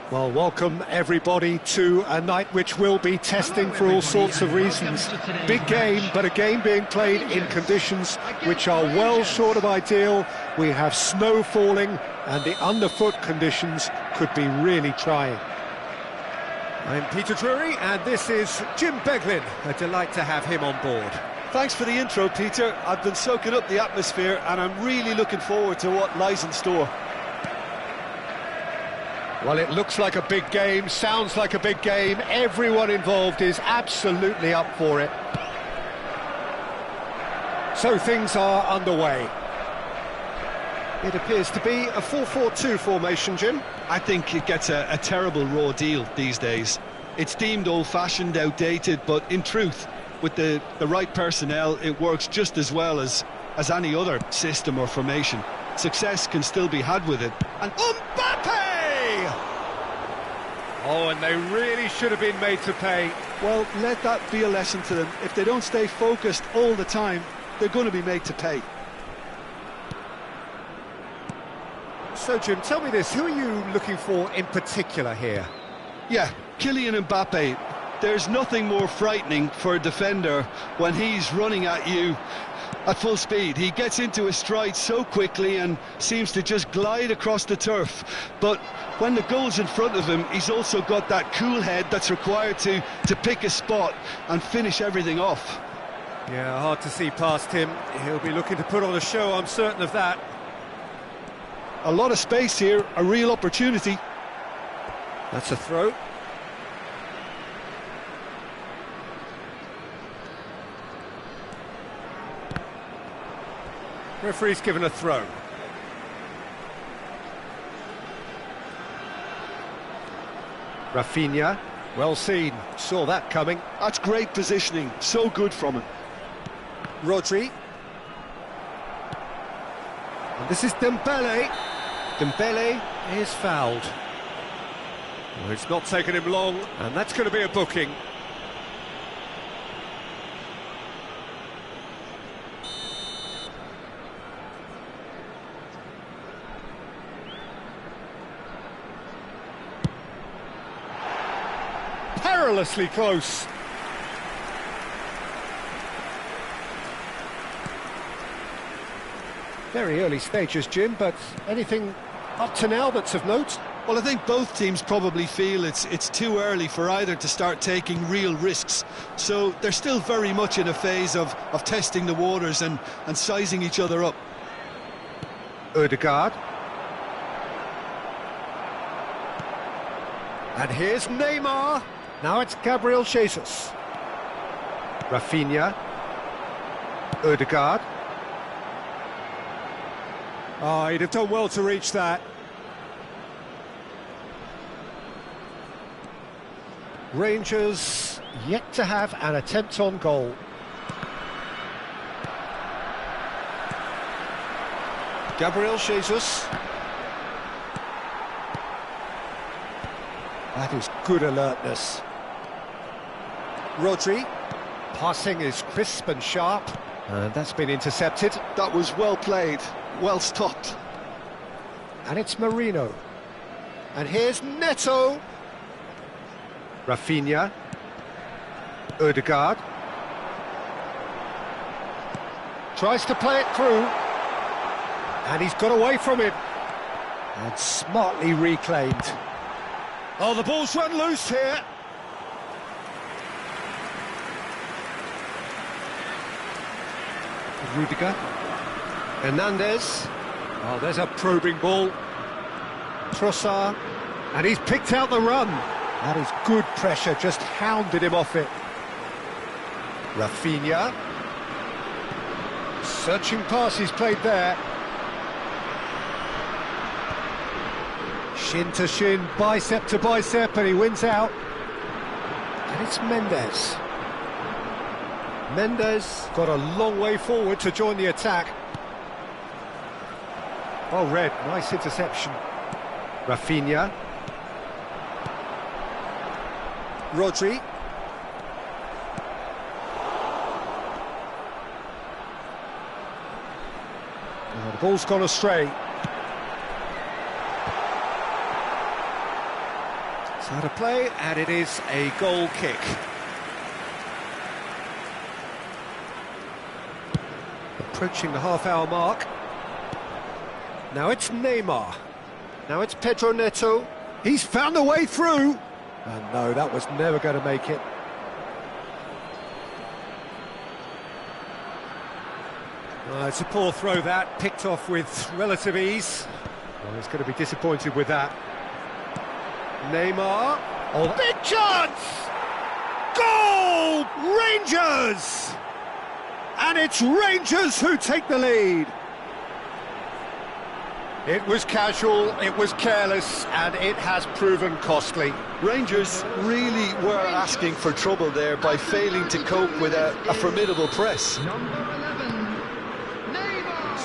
Well, welcome everybody to a night which will be testing for all sorts of reasons. Big game, but a game being played in conditions which are well short of ideal. We have snow falling and the underfoot conditions could be really trying. I'm Peter Drury and this is Jim Beglin. A delight to have him on board. Thanks for the intro, Peter. I've been soaking up the atmosphere and I'm really looking forward to what lies in store. Well, it looks like a big game, sounds like a big game. Everyone involved is absolutely up for it. So things are underway. It appears to be a 4-4-2 formation, Jim. I think it gets a terrible raw deal these days. It's deemed old-fashioned, outdated, but in truth, with the right personnel, it works just as well as any other system or formation. Success can still be had with it. And Mbappe! Oh, and they really should have been made to pay. Well, let that be a lesson to them. If they don't stay focused all the time, they're going to be made to pay. So, Jim, tell me this, who are you looking for in particular here? Yeah, Kylian Mbappe. There's nothing more frightening for a defender when he's running at you at full speed. He gets into his stride so quickly and seems to just glide across the turf. But when the goal's in front of him, he's also got that cool head that's required to pick a spot and finish everything off. Yeah, hard to see past him. He'll be looking to put on a show, I'm certain of that. A lot of space here, a real opportunity. That's a throw. Referee's given a throw. Rafinha, well seen, saw that coming. That's great positioning, so good from him. Rodri. And this is Dembele. Dembele is fouled. Well, it's not taken him long, and that's going to be a booking. Perilously close. Very early stages, Jim, but anything up to now that's of note? Well, I think both teams probably feel it's too early for either to start taking real risks. So they're still very much in a phase of testing the waters and sizing each other up. Odegaard. And here's Neymar. Now it's Gabriel Jesus. Rafinha. Odegaard. Oh, he'd have done well to reach that. Rangers yet to have an attempt on goal. Gabriel Jesus. That is good alertness. Rodri. Passing is crisp and sharp. And that's been intercepted. That was well played, well stopped. And it's Marino. And here's Neto. Rafinha. Odegaard. Tries to play it through. And he's got away from it. And smartly reclaimed. Oh, the ball's run loose here. Rudiger. Hernandez. Oh, there's a probing ball. Trossard. And he's picked out the run. That is good pressure, just hounded him off it. Rafinha. Searching pass he's played there. Shin to shin, bicep to bicep, and he wins out. And it's Mendes. Mendes got a long way forward to join the attack. Well read, nice interception. Rafinha. Rodri. Oh, the ball's gone astray. It's out of play, and it is a goal kick. Approaching the half-hour mark. Now it's Neymar. Now it's Pedro Neto. He's found a way through. And no, that was never going to make it. It's a poor throw that, picked off with relative ease. Well, he's going to be disappointed with that. Neymar. Oh, big chance! Goal! Rangers! And it's Rangers who take the lead. It was casual, it was careless, and it has proven costly. Rangers really were asking for trouble there by failing to cope with a formidable press.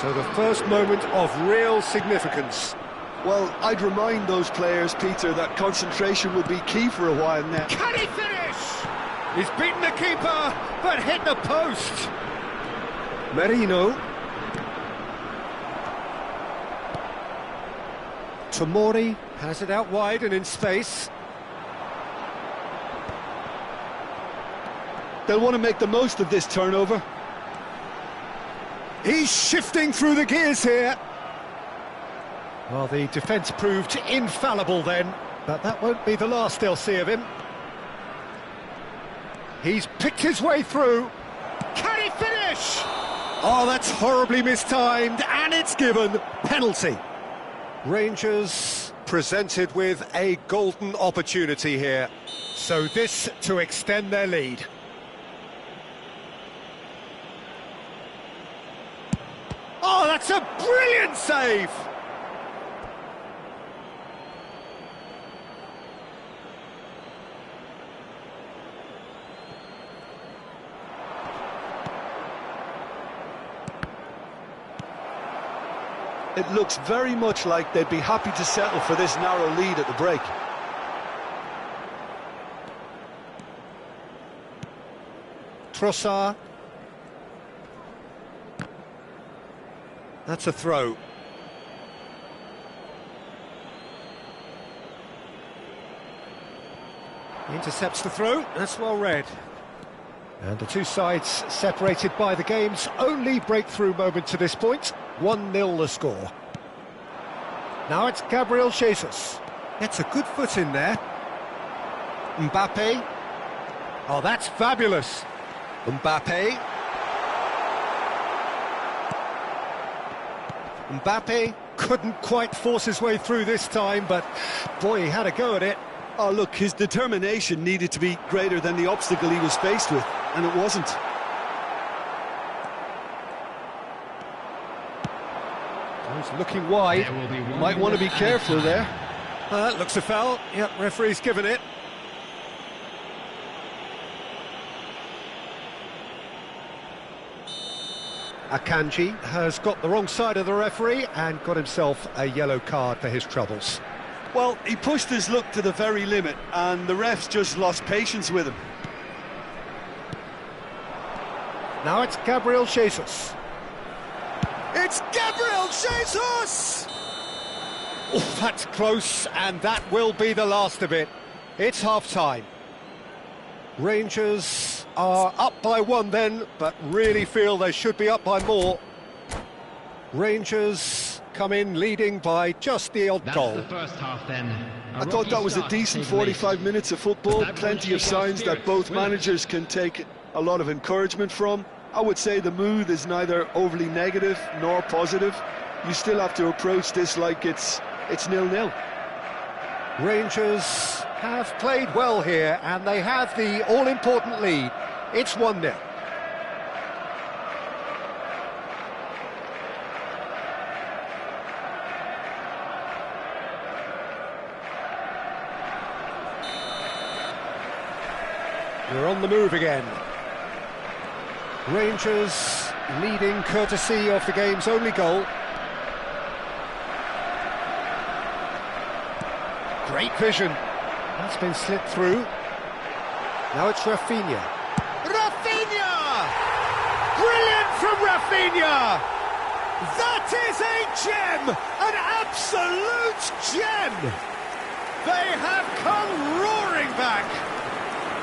So the first moment of real significance. Well, I'd remind those players, Peter, that concentration will be key for a while now. Can he finish? He's beaten the keeper, but hit the post. Merino. Tomori has it out wide and in space. They'll want to make the most of this turnover. He's shifting through the gears here. Well, the defence proved infallible then, but that won't be the last they'll see of him. He's picked his way through. Can he finish? Oh, that's horribly mistimed, and it's given. Penalty. Rangers presented with a golden opportunity here. So this to extend their lead. Oh, that's a brilliant save! It looks very much like they'd be happy to settle for this narrow lead at the break. Trossard. That's a throw. He intercepts the throw, that's well read. And the two sides separated by the game's only breakthrough moment to this point. 1-0 the score. Now it's Gabriel Jesus. Gets a good foot in there. Mbappe. Oh, that's fabulous. Mbappe. Mbappe couldn't quite force his way through this time, but boy, he had a go at it. Oh, look, his determination needed to be greater than the obstacle he was faced with, and it wasn't. He's looking wide. Might want to be careful there. That looks a foul. Yep, referee's given it. Akanji has got the wrong side of the referee and got himself a yellow card for his troubles. Well, he pushed his luck to the very limit, and the refs just lost patience with him. Now it's Gabriel Jesus. It's Gabriel Jesus! Oh, that's close, and that will be the last of it. It's half-time. Rangers are up by one then, but really feel they should be up by more. Rangers come in leading by just the odd goal. That's the first half then. I thought that was a decent 45 minutes of football. Plenty of signs that both managers can take a lot of encouragement from. I would say the mood is neither overly negative nor positive. You still have to approach this like it's 0-0. Rangers have played well here, and they have the all-important lead. It's 1-0. We're on the move again. Rangers leading courtesy of the game's only goal. Great vision. That's been slipped through. Now it's Rafinha. Rafinha! Brilliant from Rafinha! That is a gem! An absolute gem! They have come roaring back.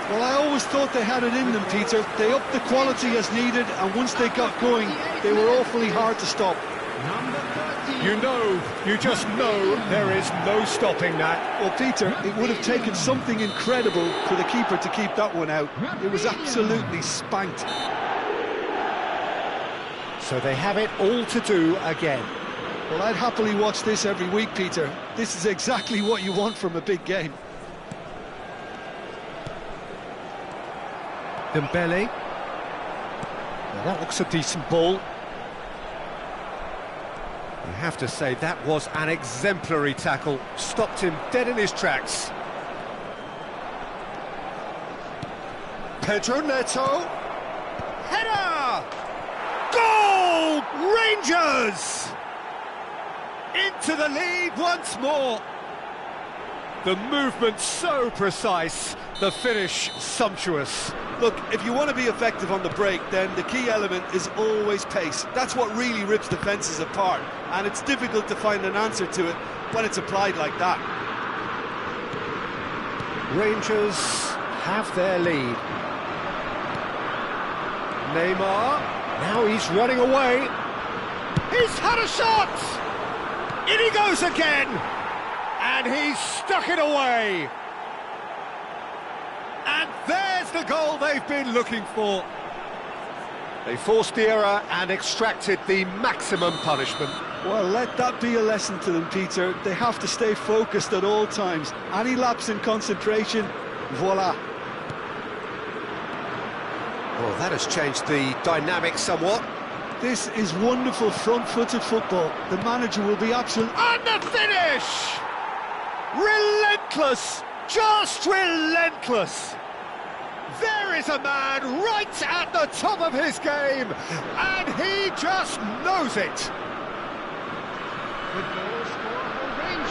Well, I always thought they had it in them, Peter. They upped the quality as needed, and once they got going, they were awfully hard to stop. You just know there is no stopping that. Well, Peter, it would have taken something incredible for the keeper to keep that one out. It was absolutely spanked. So they have it all to do again. Well, I'd happily watch this every week, Peter. This is exactly what you want from a big game. Dembele. Now that looks a decent ball. You have to say that was an exemplary tackle. Stopped him dead in his tracks. Pedro Neto. Header! Goal! Rangers! Into the lead once more. The movement so precise, the finish sumptuous. Look, if you want to be effective on the break, then the key element is always pace. That's what really rips defences apart, and it's difficult to find an answer to it when it's applied like that. Rangers have their lead. Neymar, now he's running away. He's had a shot! In he goes again! And he's stuck it away! And there's the goal they've been looking for. They forced the error and extracted the maximum punishment. Well, let that be a lesson to them, Peter. They have to stay focused at all times. Any lapse in concentration, voila. Well, that has changed the dynamic somewhat. This is wonderful front-footed football. The manager will be absolute... And the finish! Relentless! Just relentless! There is a man right at the top of his game, and he just knows it.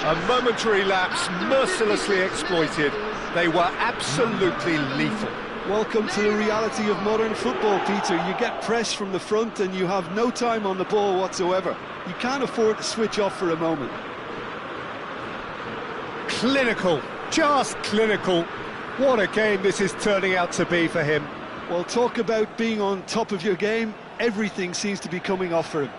A momentary lapse mercilessly exploited. They were absolutely lethal. Welcome to the reality of modern football, Peter. You get pressed from the front and you have no time on the ball whatsoever. You can't afford to switch off for a moment. Clinical, just clinical. What a game this is turning out to be for him. Well, talk about being on top of your game. Everything seems to be coming off for him.